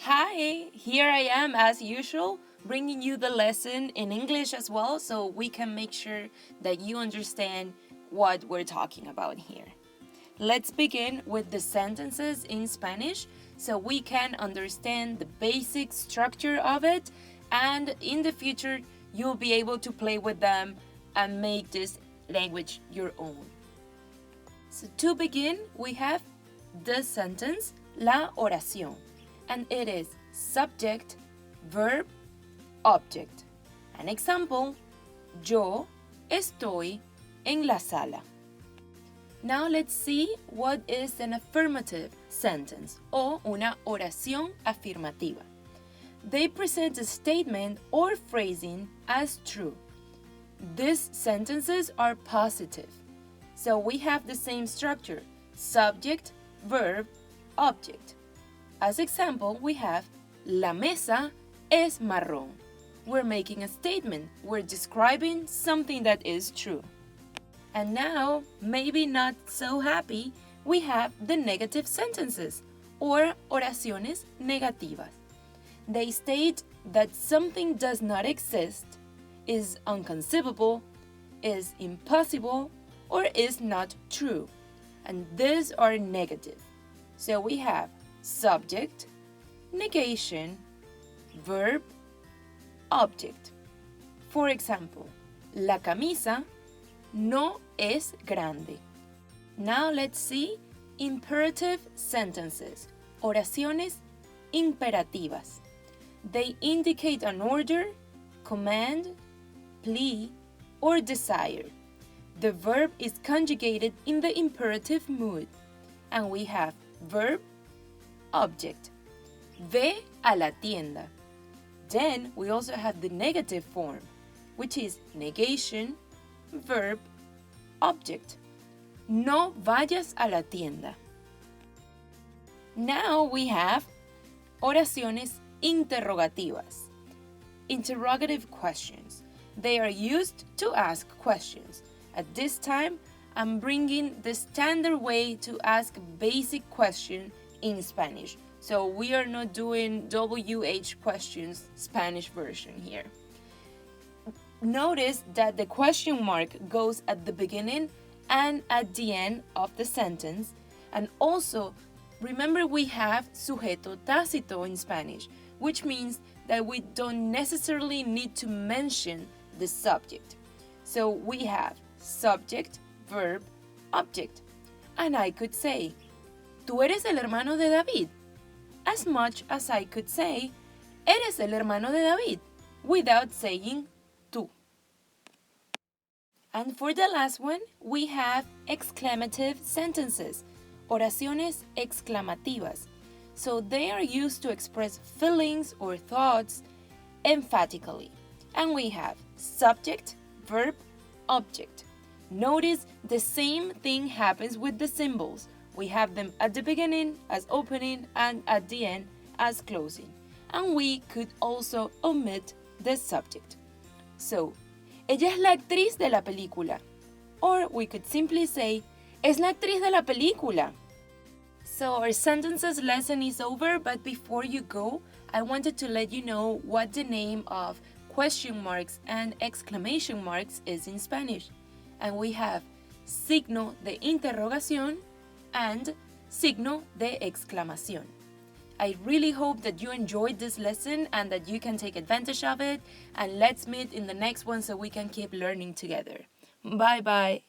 Hi, here I am as usual, bringing you the lesson in English as well so we can make sure that you understand what we're talking about here. Let's begin with the sentences in Spanish so we can understand the basic structure of it, and in the future you'll be able to play with them and make this language your own. So to begin, we have the sentence, la oración, and it is subject, verb, object. An example, yo estoy en la sala. Now let's see what is an affirmative sentence o una oración afirmativa. They present a statement or phrasing as true. These sentences are positive. So we have the same structure, subject, verb, object. As example, we have la mesa es marrón. We're making a statement. We're describing something that is true. And now, maybe not so happy, we have the negative sentences or oraciones negativas. They state that something does not exist, is inconceivable, is impossible, or is not true. And these are negative. So we have subject, negation, verb, object. For example, la camisa no es grande. Now let's see imperative sentences, oraciones imperativas. They indicate an order, command, plea, or desire. The verb is conjugated in the imperative mood, and we have verb, object. Ve a la tienda. Then we also have the negative form, which is negation, verb, object. No vayas a la tienda. Now we have oraciones interrogativas, interrogative questions. They are used to ask questions. At this time, I'm bringing the standard way to ask basic question in Spanish. So we are not doing WH questions Spanish version here. Notice that the question mark goes at the beginning and at the end of the sentence. And also, remember we have sujeto tácito in Spanish, which means that we don't necessarily need to mention the subject. So we have subject, verb, object. And I could say, ¿tú eres el hermano de David? As much as I could say, eres el hermano de David, without saying tú. And for the last one, we have exclamative sentences, oraciones exclamativas. So they are used to express feelings or thoughts emphatically. And we have subject, verb, object. Notice the same thing happens with the symbols. We have them at the beginning as opening and at the end as closing. And we could also omit the subject. So, ella es la actriz de la película. Or we could simply say, es la actriz de la película. So our sentences lesson is over, but before you go, I wanted to let you know what the name of question marks and exclamation marks is in Spanish. And we have signo de interrogación and signo de exclamación. I really hope that you enjoyed this lesson and that you can take advantage of it. And let's meet in the next one so we can keep learning together. Bye bye.